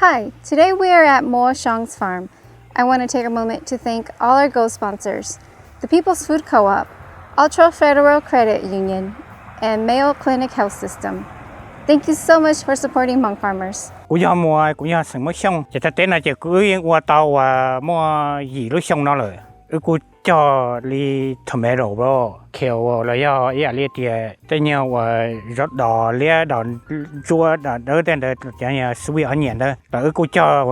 Hi, today we are at Bao Xiong's farm. I want to take a moment to thank all our gold sponsors, the People's Food Co-op, Ultra Federal Credit Union, and Mayo Clinic Health System. Thank you so much for supporting Hmong farmers. Cũng do mua cũng do sừng mới xong, chỉ ta tên là chỉ cứ qua tàu mua gì lúc xong nó rồi, cứ cho li tomato bro, kale rồi do ý là li tiề, tất nhiên rất đỏ lia đỏ chua đỏ đỡ tên là chẳng như sweet onion đó, rồi cứ cho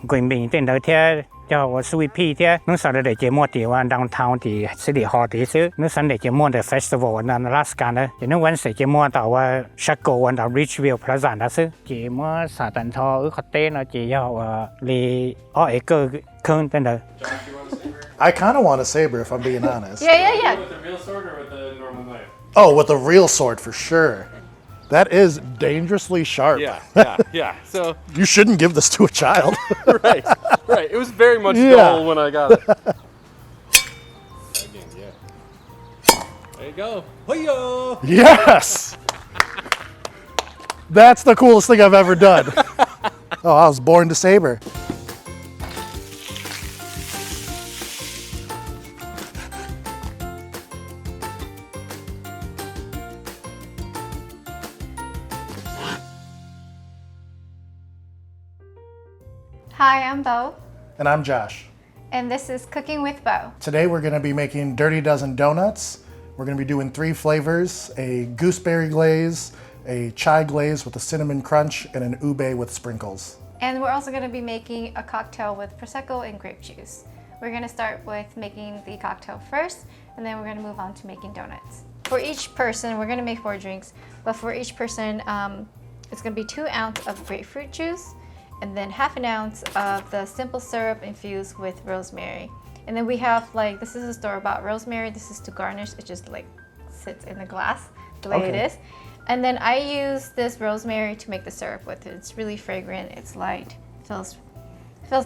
quỳnh bình tên là thế cho sweet pea thế, nó sau đó để chế mua thì downtown thì city hall thì xứ, nó sau để chế mua the festival ở Alaska đó, thì nó vẫn sẽ chế mua tàu Prosecco ở tàu Richville Plaza đó xứ, chế mua sản tận thọ ở hotel nó chế cho li ở cơ khơi tên là. I kind of want a saber if I'm being honest. Yeah. With the real sword or with the normal knife? Oh, with a real sword for sure. That is dangerously sharp. Yeah. So You shouldn't give this to a child. right. It was very much dull when I got it. Again, yeah. There you go. Hey-yo! Yes! That's the coolest thing I've ever done. Oh, I was born to saber. Hi, I'm Bo, And I'm Josh. and this is Cooking with Bo. Today we're going to be making Dirty Dozen donuts. We're going to be doing 3 flavors, a gooseberry glaze, a chai glaze with a cinnamon crunch, and an ube with sprinkles. And we're also going to be making a cocktail with Prosecco and grape juice. We're going to start with making the cocktail first, and then we're going to move on to making donuts. For each person, we're going to make 4 drinks, but for each person, it's going to be 2 ounces of grapefruit juice, and then ½ an ounce of the simple syrup infused with rosemary. And then we have this is a store-bought rosemary. This is to garnish. It just sits in the glass the way it is. And then I use this rosemary to make the syrup with it. It's really fragrant. It's light. Feels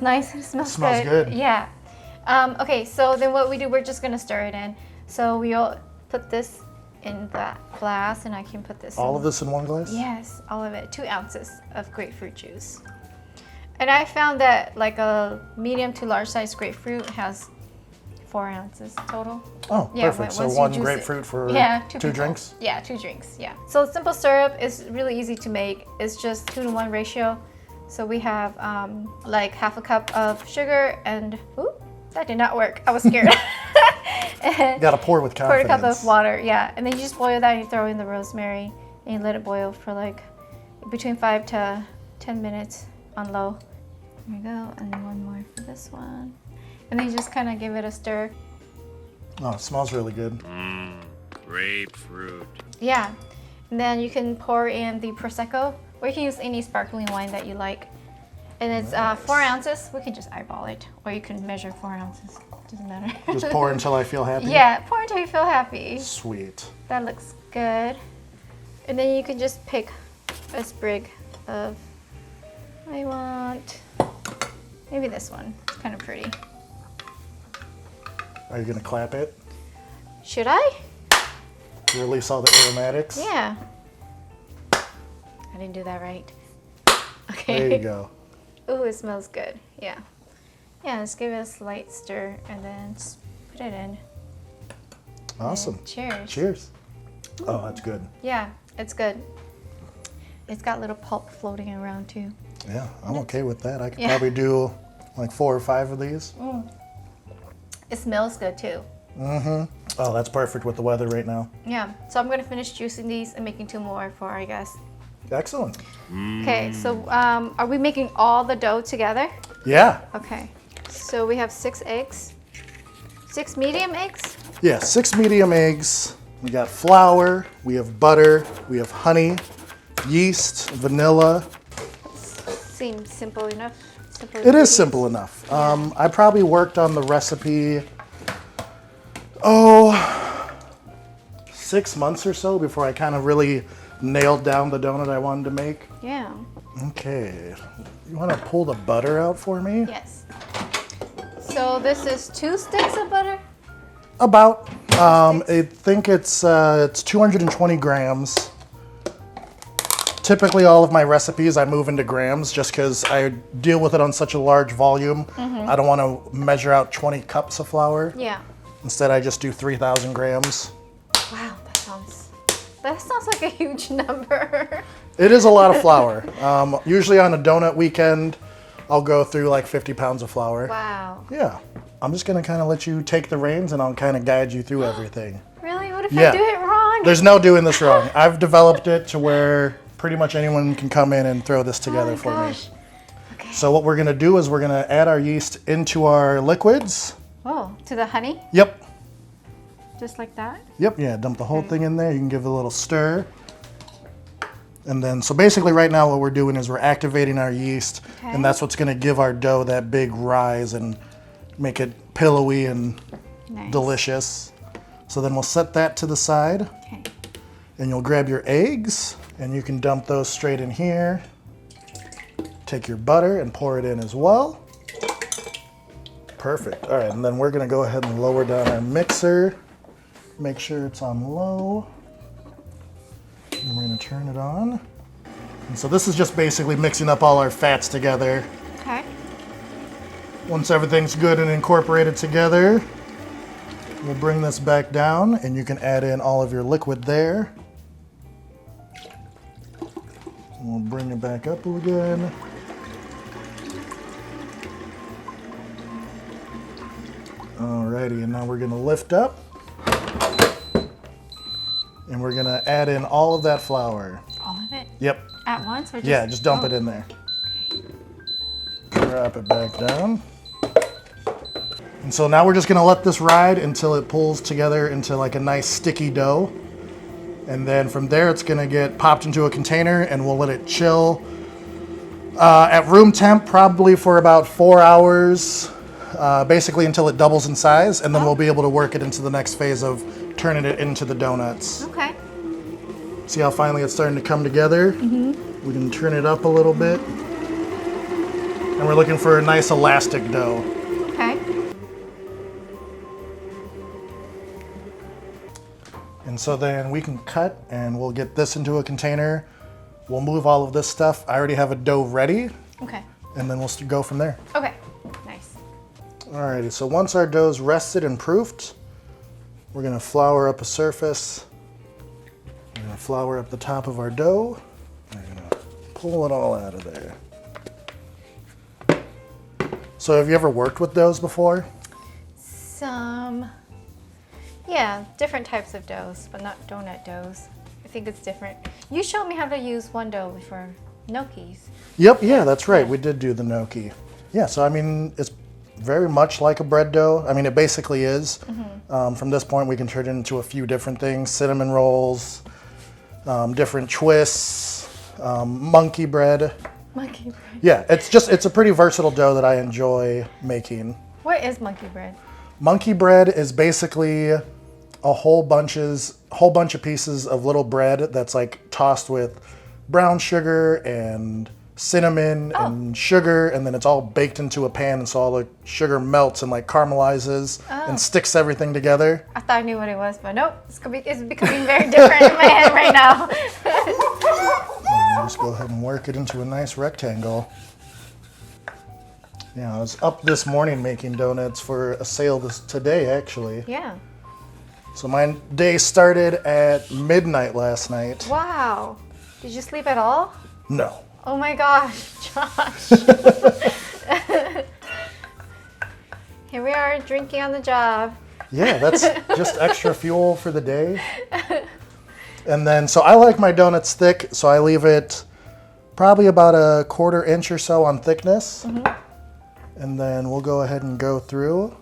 nice. It smells good. Yeah. Okay, so then what we do, we're just gonna stir it in. So we'll put this in that glass, and I can put this. All of this in one glass? Yes, all of it. 2 ounces of grapefruit juice. And I found that a medium to large size grapefruit has 4 ounces total. Oh, Yeah, perfect. So once you 1 juice grapefruit it. for two 2 people. drinks? Yeah, 2 drinks, yeah. So simple syrup is really easy to make. It's just 2-to-1 ratio. So we have ½ a cup of sugar and, ooh, that did not work. I was scared. Gotta pour with Pour confidence. a cup of water, yeah. And then you just boil that and you throw in the rosemary and you let it boil for between 5 to 10 minutes on low. There you go, and then 1 more for this one. And then you just kind of give it a stir. Oh, it smells really good. Grapefruit. Yeah, and then you can pour in the Prosecco, or you can use any sparkling wine that you like. And it's 4 ounces. We can just eyeball it, or you can measure 4 ounces. Doesn't matter. Just pour until I feel happy? Yeah, pour until you feel happy. Sweet. That looks good. And then you can just pick a sprig of, I want maybe this one. It's kind of pretty. Are you gonna clap it? Should I? To release all the aromatics? Yeah. I didn't do that right. Okay. There you go. Ooh, it smells good. Yeah. Yeah, just give it a slight stir and then just put it in. Awesome. And cheers. Cheers. Oh, that's good. Yeah, it's good. It's got little pulp floating around too. Yeah, I'm okay with that. I could Yeah. probably do 4 or 5 of these. It smells good too. Oh, that's perfect with the weather right now. Yeah, so I'm gonna finish juicing these and making 2 more for our guests. Excellent. Okay, so are we making all the dough together? Yeah. Okay, so we have 6 eggs. 6 medium eggs? Yeah, 6 medium eggs. We got flour, we have butter, we have honey, yeast, vanilla. Seems simple enough. It is simple enough. I probably worked on the recipe, 6 months or so before I kind of really nailed down the donut I wanted to make. Yeah. Okay, you want to pull the butter out for me? Yes. So this is 2 sticks of butter? About. I think it's 220 grams. Typically, all of my recipes I move into grams just because I deal with it on such a large volume. I don't want to measure out 20 cups of flour. Yeah. Instead, I just do 3,000 grams. Wow, that sounds like a huge number. It is a lot of flour. Usually on a donut weekend, I'll go through like 50 pounds of flour. Wow. Yeah. I'm just going to kind of let you take the reins and I'll kind of guide you through everything. Really? What if Yeah. I do it wrong? There's no doing this wrong. I've developed it to where pretty much anyone can come in and throw this together for me. Okay. So what we're going to do is we're going to add our yeast into our liquids. Oh, to the honey? Yep. Just like that? Yep, yeah, dump the whole thing in there. You can give it a little stir. And then, so basically right now what we're doing is we're activating our yeast, and that's what's gonna give our dough that big rise and make it pillowy and delicious. So then we'll set that to the side. Okay. And you'll grab your eggs, and you can dump those straight in here. Take your butter and pour it in as well. Perfect. All right, and then we're gonna go ahead and lower down our mixer. Make sure it's on low. And we're gonna turn it on. And so this is just basically mixing up all our fats together. Okay. Once everything's good and incorporated together, we'll bring this back down and you can add in all of your liquid there. And we'll bring it back up again. Alrighty, and now we're gonna lift up. And we're gonna add in all of that flour. All of it? Yep. At once? Or just, Yeah, just dump it in there. Drop it back down. And so now we're just gonna let this ride until it pulls together into like a nice sticky dough. And then from there it's gonna get popped into a container and we'll let it chill at room temp probably for about 4 hours, basically until it doubles in size. And then we'll be able to work it into the next phase of turning it into the donuts. Okay. See how finally it's starting to come together? We can turn it up a little bit. And we're looking for a nice elastic dough. Okay. And so then we can cut and we'll get this into a container. We'll move all of this stuff. I already have a dough ready. Okay. And then we'll go from there. Okay. Nice. Alrighty, so once our dough's rested and proofed, we're gonna flour up a surface. We're gonna flour up the top of our dough. We're gonna pull it all out of there. So have you ever worked with doughs before? Yeah, different types of doughs, but not donut doughs. I think it's different. You showed me how to use one dough for gnocchis. Yep, yeah, that's right. We did do the gnocchi. Yeah, so I mean, it's very much like a bread dough. I mean, it basically is. From this point, we can turn it into a few different things: cinnamon rolls, different twists, monkey bread. Monkey bread. Yeah, it's a pretty versatile dough that I enjoy making. What is monkey bread? Monkey bread is basically a whole bunch of pieces of little bread that's like tossed with brown sugar and cinnamon and sugar, and then it's all baked into a pan, and so all the sugar melts and like caramelizes and sticks everything together. I thought I knew what it was, but nope. It's becoming very different in my head right now. Just go ahead and work it into a nice rectangle. Yeah, I was up this morning making donuts for a sale today, actually. Yeah. So my day started at midnight last night. Wow. Did you sleep at all? No. Oh my gosh, Josh. Here we are drinking on the job. Yeah, that's just extra fuel for the day. And then, so I like my donuts thick, so I leave it probably about a 1/4 inch or so on thickness. And then we'll go ahead and go through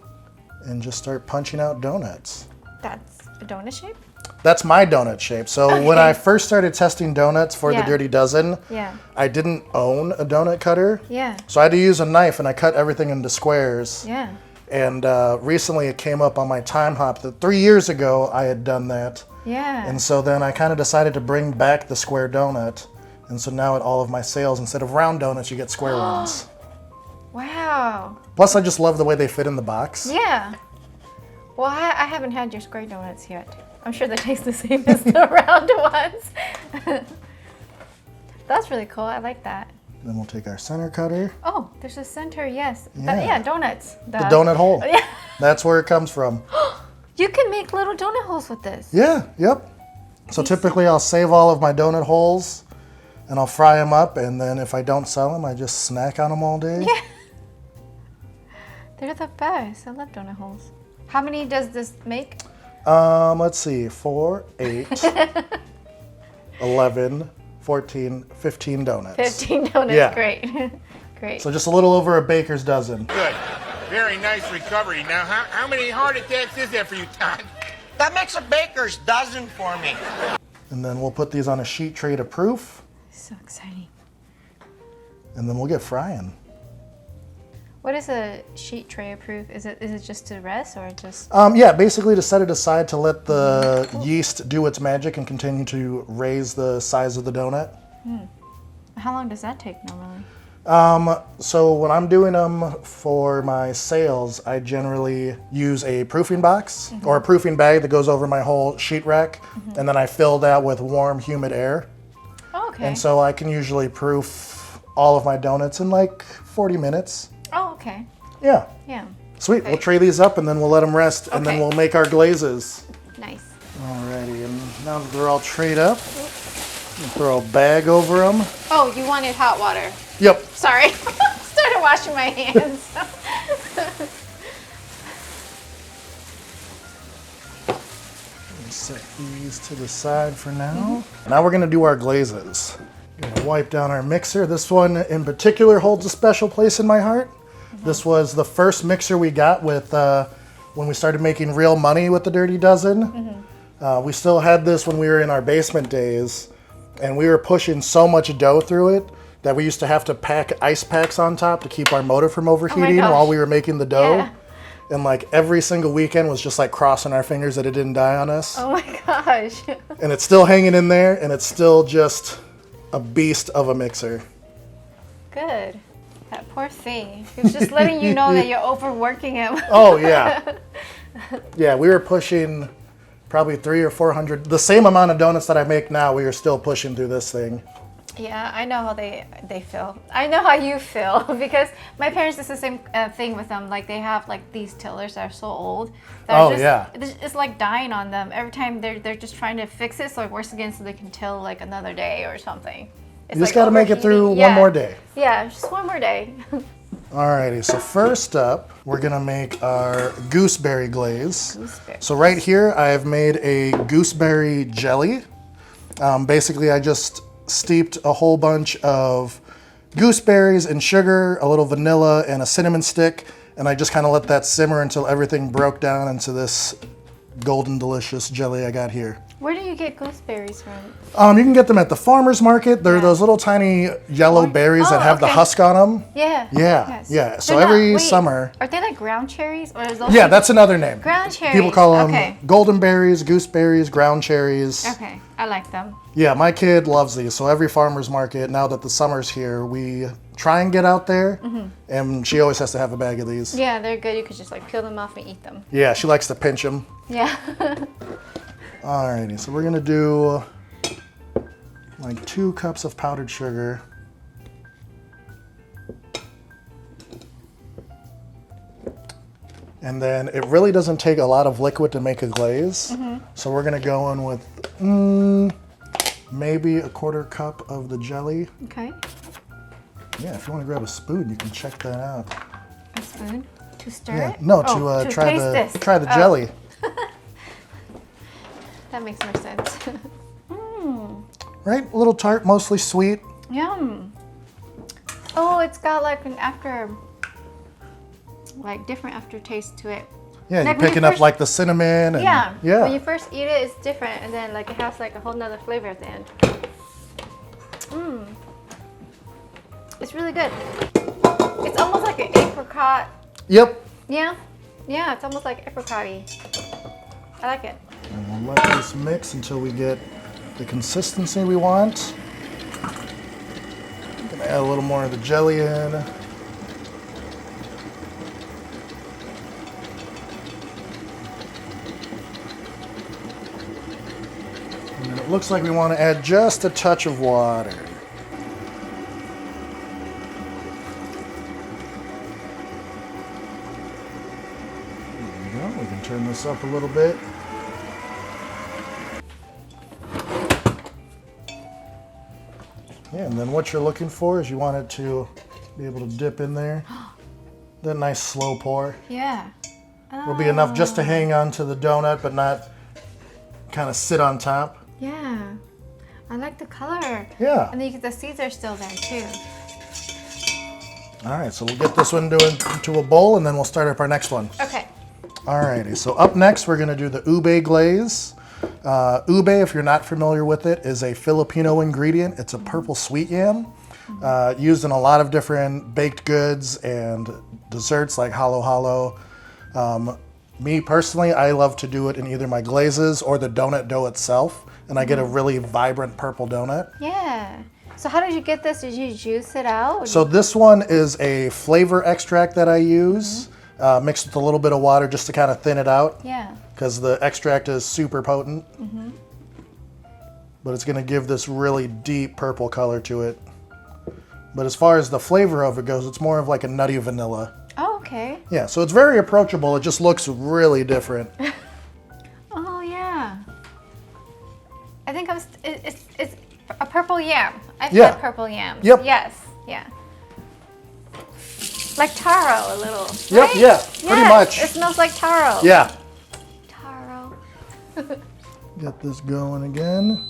and just start punching out donuts. That's a donut shape? That's my donut shape. So when I first started testing donuts for the Dirty Dozen, I didn't own a donut cutter. Yeah. So I had to use a knife, and I cut everything into squares. Yeah. And recently it came up on my time hop that 3 years ago I had done that. Yeah. And so then I kind of decided to bring back the square donut. And so now at all of my sales, instead of round donuts, you get square ones. Wow. Plus, I just love the way they fit in the box. Yeah. Well, I haven't had your square donuts yet. I'm sure they taste the same as the round ones. That's really cool. I like that. Then we'll take our center cutter. Oh, there's a center, yes. Yeah. Donuts. The donut hole. Yeah. That's where it comes from. You can make little donut holes with this. Yeah, yep. So typically I'll save all of my donut holes and I'll fry them up, and then if I don't sell them, I just snack on them all day. Yeah. They're the best. I love donut holes. How many does this make? Let's see, 4, 8, 11, 14, 15 donuts. 15 donuts, Yeah. great. Great. So just a little over a baker's dozen. Good. Very nice recovery. Now, how many heart attacks is there for you, Todd? That makes a baker's dozen for me. And then we'll put these on a sheet tray to proof, So exciting. and then we'll get frying. What is a sheet tray proof? Is it just to rest or just? Yeah, basically to set it aside to let the yeast do its magic and continue to raise the size of the donut. How long does that take normally? So when I'm doing them for my sales, I generally use a proofing box or a proofing bag that goes over my whole sheet rack, and then I fill that with warm, humid air. Oh, okay. And so I can usually proof all of my donuts in like 40 minutes. Oh, okay. Yeah. Yeah. Sweet. We'll tray these up and then we'll let them rest, and then Okay. we'll make our glazes. Nice. Alrighty, and now that they're all trayed up, we'll throw a bag over them. Oh, you wanted hot water. Yep. Sorry. Started washing my hands. Set these to the side for now. Now we're gonna do our glazes. Gonna wipe down our mixer. This one in particular holds a special place in my heart. This was the first mixer we got with when we started making real money with the Dirty Dozen. We still had this when we were in our basement days, and we were pushing so much dough through it that we used to have to pack ice packs on top to keep our motor from overheating gosh. while we were making the dough. Yeah. And like every single weekend was just like crossing our fingers that it didn't die on us. Oh my gosh. And it's still hanging in there, and it's still just a beast of a mixer. Good. That poor thing. He was just letting you know that you're overworking him. Oh yeah. Yeah, we were pushing probably 300 or 400, the same amount of donuts that I make now, we are still pushing through this thing. Yeah, I know how they feel. I know how you feel because my parents did the same thing with them. Like they have like these tillers that are so old. That are yeah. It's like dying on them every time. They're just trying to fix it so it works again so they can till like another day or something. It's You just like got to make it through overheating. one more day. Yeah, just one more day. Alrighty, so first up, we're gonna make our gooseberry glaze. Gooseberry. So right here, I have made a gooseberry jelly. Basically, I just steeped a whole bunch of gooseberries in sugar, a little vanilla, and a cinnamon stick, and I just kind of let that simmer until everything broke down into this golden delicious jelly I got here. Where do you get gooseberries from? You can get them at the farmer's market. They're those little tiny yellow berries that have the okay. husk on them. Yeah. Yeah, Yes. yeah. So They're not- every wait, summer. Are they like ground cherries or is those? Yeah, that's another name. ground cherries. People call them Okay. golden berries, gooseberries, ground cherries. Okay, I like them. Yeah, my kid loves these. So every farmer's market, now that the summer's here, we try and get out there, and she always has to have a bag of these. Yeah, they're good. You could just like peel them off and eat them. Yeah, she likes to pinch them. Yeah. Alrighty, so we're gonna do like 2 cups of powdered sugar. And then it really doesn't take a lot of liquid to make a glaze. So we're gonna go in with maybe a 1/4 cup of the jelly. Okay. Yeah, if you wanna grab a spoon, you can check that out. A spoon to stir Yeah, it. no, Oh, to try taste the this. try the Oh, jelly. That makes more sense. Right, a little tart, mostly sweet. Yum. Oh, it's got like an different aftertaste to it. Yeah, Like you're when you picking up first- like the cinnamon and Yeah. yeah. When you first eat it, it's different, and then like it has like a whole nother flavor at the end. It's really good. It's almost like an apricot. Yep. Yeah. Yeah, it's almost like apricot-y. I like it. And we'll let this mix until we get the consistency we want. I'm gonna add a little more of the jelly in. And then it looks like we want to add just a touch of water. turn this up a little bit. Yeah, and then what you're looking for is you want it to be able to dip in there. That nice slow pour Yeah. will be enough just to hang on to the donut, but not kind of sit on top. Yeah. I like the color. Yeah. And then the seeds are still there too. All right, so we'll get this one into a bowl, and then we'll start up our next one. Okay. Alrighty, so up next we're gonna do the ube glaze. Ube, if you're not familiar with it, is a Filipino ingredient. It's a purple sweet yam, used in a lot of different baked goods and desserts like halo halo. Me personally, I love to do it in either my glazes or the donut dough itself, and I get a really vibrant purple donut. Yeah. So how did you get this? Did you juice it out? So this one is a flavor extract that I use, mixed with a little bit of water just to kind of thin it out. Yeah. Because the extract is super potent. But it's going to give this really deep purple color to it. But as far as the flavor of it goes, it's more of like a nutty vanilla. Oh, okay. Yeah, so it's very approachable. It just looks really different. Oh, yeah. I think it's a purple yam. I've Yeah. had purple yams. Yep. Yes. Yeah. Like taro a little. Yep, right? yeah, pretty much. It smells like taro. Yeah. Taro. Get this going again.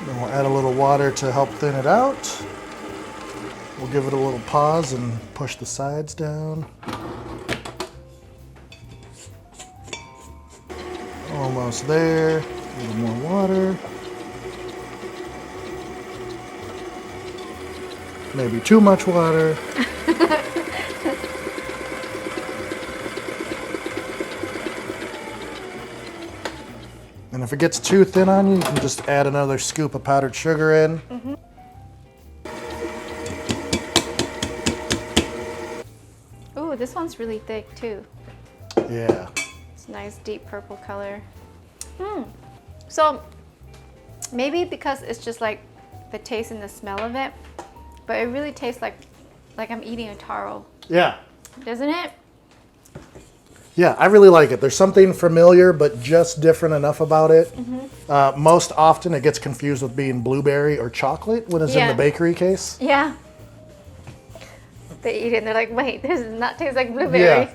Then we'll add a little water to help thin it out. We'll give it a little pause and push the sides down. Almost there. A little more water. Maybe too much water. And if it gets too thin on you, you can just add another scoop of powdered sugar in. Ooh, this one's really thick too. Yeah. It's a nice deep purple color. So maybe because it's just like the taste and the smell of it, but it really tastes like I'm eating a taro, Yeah. doesn't it? Yeah, I really like it. There's something familiar, but just different enough about it. Most often it gets confused with being blueberry or chocolate when it's in Yeah. the bakery case. Yeah. They eat it and they're like, wait, this does not taste like blueberries.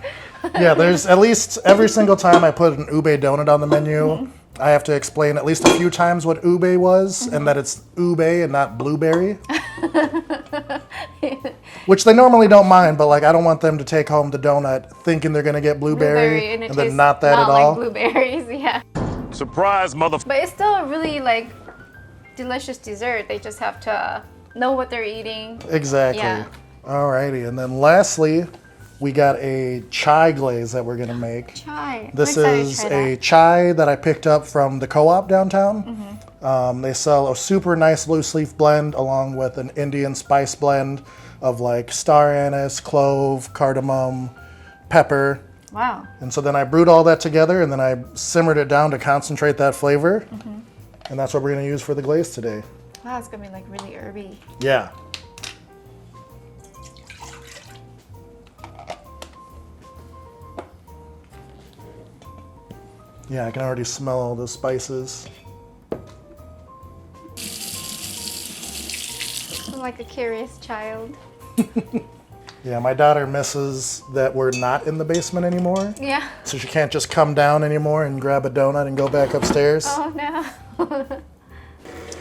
Yeah, there's at least every single time I put an ube donut on the menu, I have to explain at least a few times what ube was and that it's ube and not blueberry. Which they normally don't mind, but like I don't want them to take home the donut thinking they're gonna get blueberry and it then tastes not that at all. like blueberries, yeah. Surprise, mother. But it's still a really like delicious dessert. They just have to know what they're eating. Exactly. Yeah. Alrighty, and then lastly, we got a chai glaze that we're gonna make. Chai. This I'm excited to is try a that. chai that I picked up from the co-op downtown. They sell a super nice loose leaf blend along with an Indian spice blend of like star anise, clove, cardamom, pepper. Wow. And so then I brewed all that together and then I simmered it down to concentrate that flavor. And that's what we're gonna use for the glaze today. Wow, it's gonna be like really herby. Yeah. Yeah, I can already smell all the spices. I'm like a curious child. Yeah, my daughter misses that we're not in the basement anymore. Yeah. So she can't just come down anymore and grab a donut and go back upstairs. Oh no.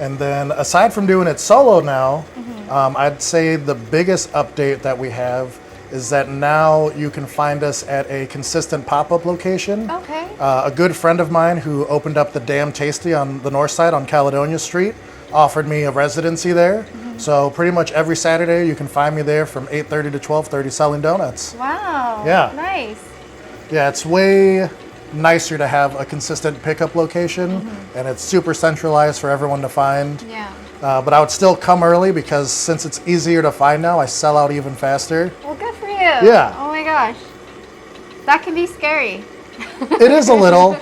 And then aside from doing it solo now, I'd say the biggest update that we have is that now you can find us at a consistent pop-up location. Okay. A good friend of mine who opened up the Damn Tasty on the north side on Caledonia Street offered me a residency there. So pretty much every Saturday you can find me there from 8:30 to 12:30 selling donuts. Wow. Yeah. Nice. Yeah, it's way nicer to have a consistent pickup location and it's super centralized for everyone to find. Yeah. But I would still come early because since it's easier to find now, I sell out even faster. Well, good for you. Yeah. Oh my gosh. That can be scary. It is a little,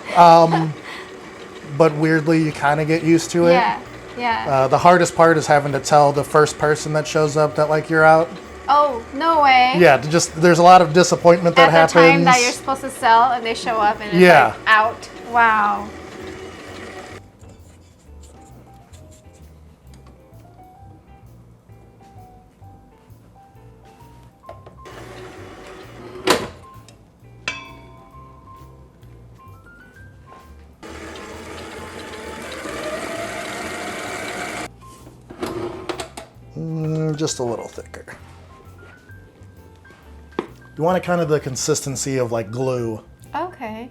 but weirdly you kind of get used to it. Yeah. Yeah. The hardest part is having to tell the first person that shows up that like you're out. Oh, no way. Yeah, just there's a lot of disappointment that At happens. the time that you're supposed to sell and they show up and it's Yeah. like out. Wow. Just a little thicker. You want it kind of the consistency of like glue. Okay.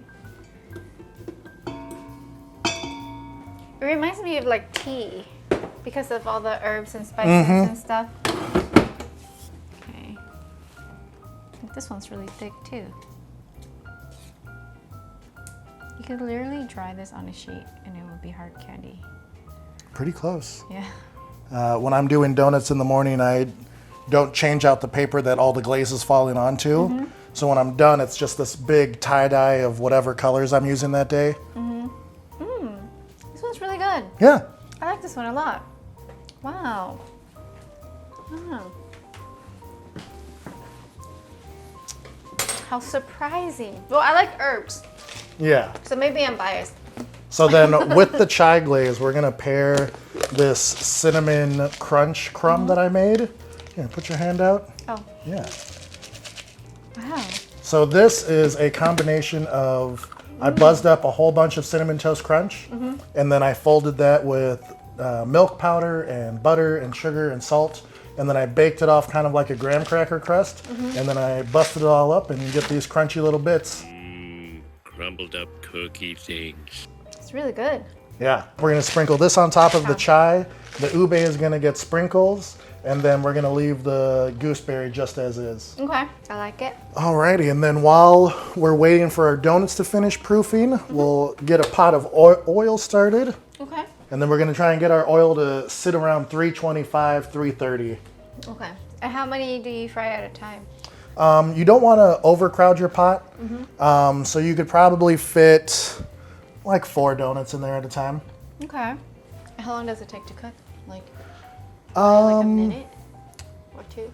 It reminds me of like tea because of all the herbs and spices and stuff. Okay. I think this one's really thick too. You could literally dry this on a sheet and it would be hard candy. Pretty close. Yeah. When I'm doing donuts in the morning, I don't change out the paper that all the glaze is falling onto. So when I'm done, it's just this big tie-dye of whatever colors I'm using that day. This one's really good. Yeah. I like this one a lot. Wow. Wow. How surprising. Well, I like herbs, Yeah. so maybe I'm biased. So then with the chai glaze, we're gonna pair this cinnamon crunch crumb that I made. Here, put your hand out. Oh, Yeah. wow. So this is a combination of, I buzzed up a whole bunch of Cinnamon Toast Crunch, and then I folded that with milk powder and butter and sugar and salt, and then I baked it off kind of like a graham cracker crust, and then I busted it all up, and you get these crunchy little bits. Crumbled up cookie things. It's really good. Yeah. We're gonna sprinkle this on top of the chai. The ube is gonna get sprinkles, and then we're gonna leave the gooseberry just as is. Okay, I like it. Alrighty, and then while we're waiting for our donuts to finish proofing, we'll get a pot of oil started, Okay. and then we're gonna try and get our oil to sit around 325, 330. Okay. And how many do you fry at a time? You don't wanna overcrowd your pot, so you could probably fit like 4 donuts in there at a time. Okay. And how long does it take to cook? Like a minute or 2?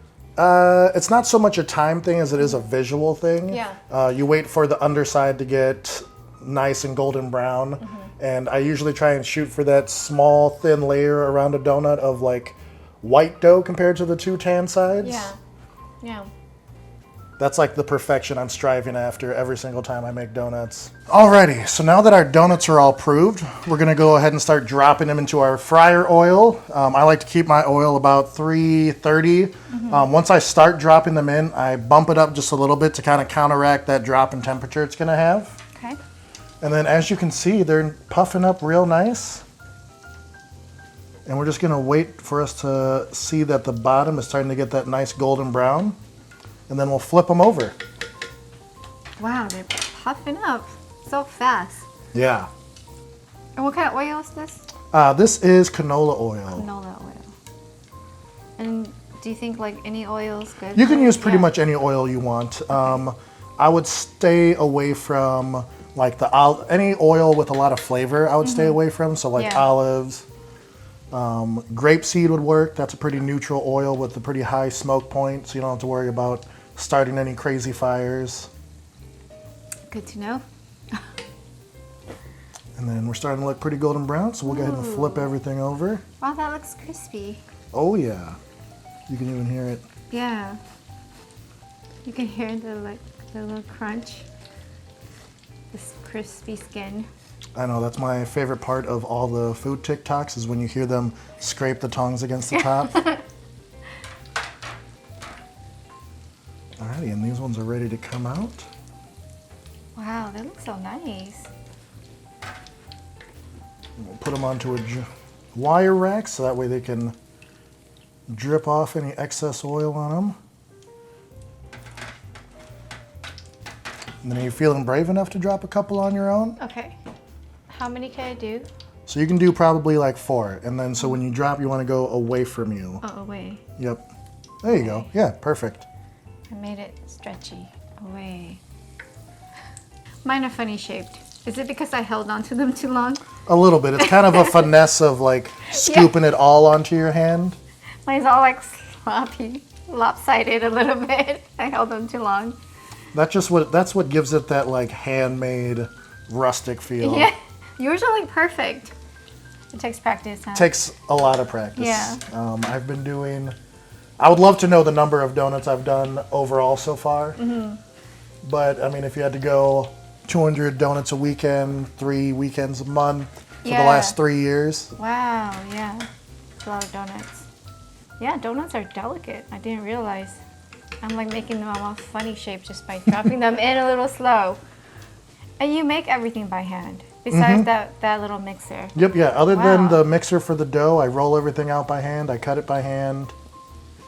It's not so much a time thing as it is a visual thing. Yeah. You wait for the underside to get nice and golden brown, and I usually try and shoot for that small thin layer around a donut of like white dough compared to the 2 tan sides. Yeah. Yeah. That's like the perfection I'm striving after every single time I make donuts. Alrighty, so now that our donuts are all proved, we're gonna go ahead and start dropping them into our fryer oil. I like to keep my oil about 330. Once I start dropping them in, I bump it up just a little bit to kind of counteract that drop in temperature it's gonna have. Okay. And then as you can see, they're puffing up real nice. And we're just gonna wait for us to see that the bottom is starting to get that nice golden brown. And then we'll flip them over. Wow, they're puffing up so fast. Yeah. And what kind of oil is this? This is canola oil. Canola oil. And do you think like any oil is good? You can for- use pretty yeah. much any oil you want. I would stay away from like any oil with a lot of flavor. I would stay away from. So like Yeah. olives, grapeseed would work. That's a pretty neutral oil with a pretty high smoke point, so you don't have to worry about starting any crazy fires. Good to know. And then we're starting to look pretty golden brown, so we'll go ahead and flip everything over. Wow, that looks crispy. Oh yeah, you can even hear it. Yeah. You can hear the little crunch. This crispy skin. I know, that's my favorite part of all the food TikToks is when you hear them scrape the tongs against the top. Alrighty, and these ones are ready to come out. Wow, they look so nice. We'll put them onto a wire rack so that way they can drip off any excess oil on them. And then are you feeling brave enough to drop a couple on your own? Okay. How many can I do? So you can do probably like 4. And then so when you drop, you want to go away from you. Oh, away. Yep. There you go. Yeah, perfect. I made it stretchy. Away. Mine are funny shaped. Is it because I held on to them too long? A little bit. It's kind of a finesse of like scooping it all onto your hand. Mine's all like sloppy. lopsided a little bit. I held them too long. That's what gives it that like handmade rustic feel. Yeah, yours are like perfect. It takes practice, huh? Takes a lot of practice. Yeah. I've been doing. I would love to know the number of donuts I've done overall so far. But I mean, if you had to go 200 donuts a weekend, 3 weekends a month for the last 3 years. Wow, yeah. It's a lot of donuts. Yeah, donuts are delicate. I didn't realize. I'm like making them all funny shapes just by dropping them in a little slow. And you make everything by hand, besides that little mixer. Yep, yeah. Other Wow. than the mixer for the dough, I roll everything out by hand. I cut it by hand.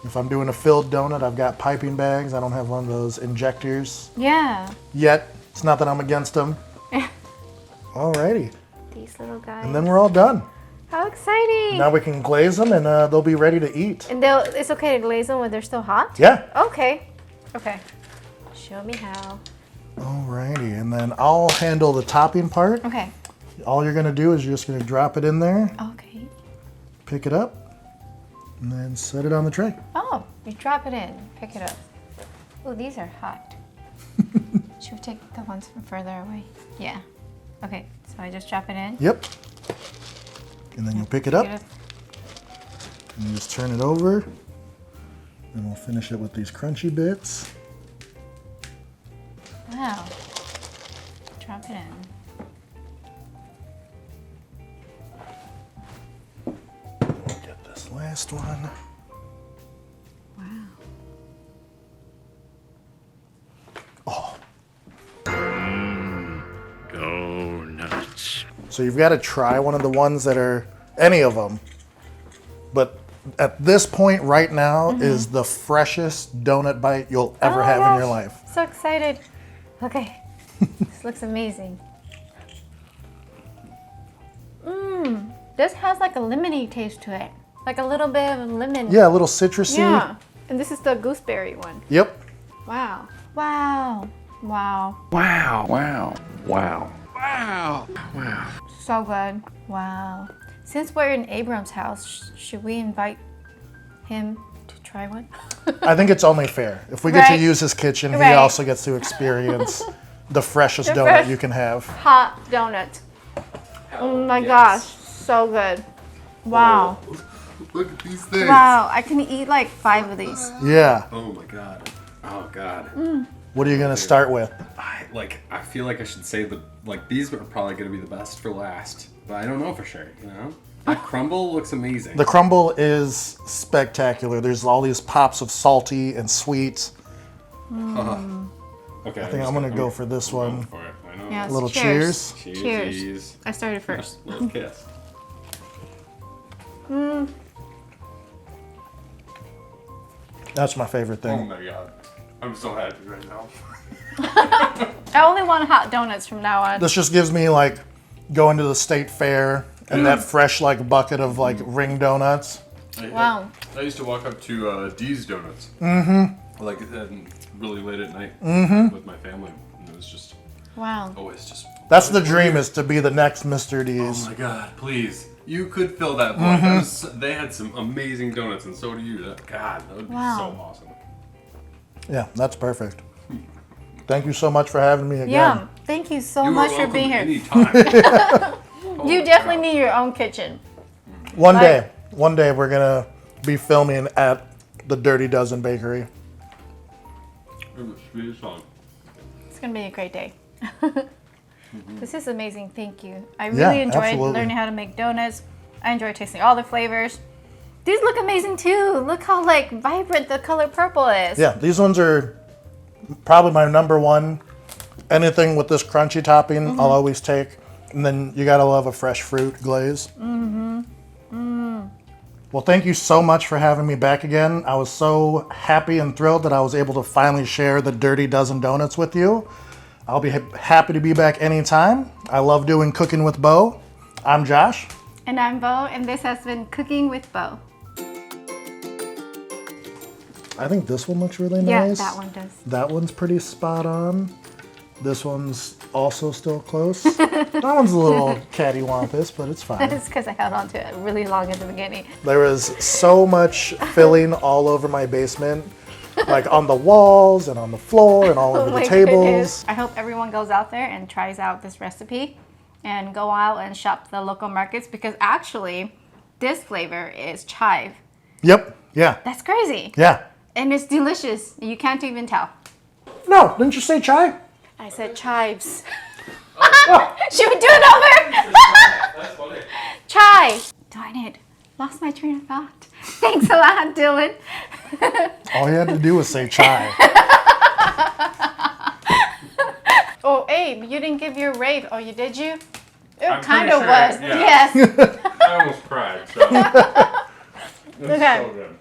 If I'm doing a filled donut, I've got piping bags. I don't have one of those injectors Yeah. yet. It's not that I'm against them. Alrighty. These little guys. And then we're all done. How exciting! Now we can glaze them and they'll be ready to eat. And it's okay to glaze them when they're still hot? Yeah. Okay. Okay. Show me how. Alrighty, and then I'll handle the topping part. Okay. All you're gonna do is you're just gonna drop it in there, Okay. pick it up, and then set it on the tray. Oh, you drop it in, pick it up. Oh, these are hot. Should we take the ones from further away? Yeah. Okay, so I just drop it in. Yep. And then you'll pick it up, and you just turn it over, and we'll finish it with these crunchy bits. Wow. Drop it in. Get this last one. Wow. Oh, Doughnuts. so you've got to try one of the ones that are, any of them. But at this point right now is the freshest donut bite you'll ever have in your life. So excited. Okay. This looks amazing. This has like a lemony taste to it. Like a little bit of lemon. Yeah, a little citrusy. Yeah. And this is the gooseberry one. Yep. Wow. Wow. Wow. Wow. Wow. Wow. Wow. Wow. So good. Wow. Since we're in Abram's house, should we invite him to try one? I think it's only fair. If we get to Right. use his kitchen, he Right. also gets to experience the freshest The donut fresh- you can have. Hot donut. Oh my gosh. So good. Wow. Look at these things. Wow. I can eat like 5 of these. Yeah. Oh my god. Oh god. What are you going to start with? I feel like I should say these are probably gonna be the best for last. But I don't know for sure, you know? That crumble looks amazing. The crumble is spectacular. There's all these pops of salty and sweet. Okay. I think I'm going to go for this one. For it. I know. Yes. A little cheers. cheers. Cheers. I started first. Little kiss. That's my favorite Oh thing. my god. I'm so happy right now. I only want hot donuts from now on. This just gives me like going to the state fair and that fresh like bucket of like ring donuts. Wow. I used to walk up to D's Donuts. Like really late at night with my family. And it was just Wow. always just. That's the dream, is to be the next Mr. Oh D's. my god, please. You could fill that void. They had some amazing donuts, and so do you. God, that would be Wow. so awesome. Yeah, that's perfect. Thank you so much for having me again. Yeah. Thank you so You much are for welcome being here. anytime. You definitely need your own kitchen. One day we're gonna be filming at the Dirty Dozen Bakery. It was sweet song. It's gonna be a great day. This is amazing. Thank you. I really enjoyed absolutely. learning how to make donuts. I enjoyed tasting all the flavors. These look amazing too. Look how like vibrant the color purple is. Yeah, these ones are probably my number one. Anything with this crunchy topping, I'll always take. And then you gotta love a fresh fruit glaze. Well, thank you so much for having me back again. I was so happy and thrilled that I was able to finally share the Dirty Dozen Donuts with you. I'll be happy to be back anytime. I love doing Cooking with Bo. I'm Josh. And I'm Bo, and this has been Cooking with Bo. I think this one looks really Yeah, nice. that one does. That one's pretty spot on. This one's also still close. That one's a little cattywampus, but it's fine. It's because I held on to it really long at the beginning. There was so much filling all over my basement, like on the walls and on the floor and all over the tables. Goodness. I hope everyone goes out there and tries out this recipe and go out and shop the local markets because actually this flavor is chive. Yep, yeah, That's crazy. yeah. And it's delicious. You can't even tell. No, didn't you say chai? I said chives. Should we do it over? That's funny. Chai. Darn it. Lost my train of thought. Thanks a lot, Dylan. All you had to do was say chai. Oh, Abe, you didn't give your rave. Oh, you did you? It I'm kind pretty of sure, was. yeah. Yes. I almost cried. So. It's Okay. so good.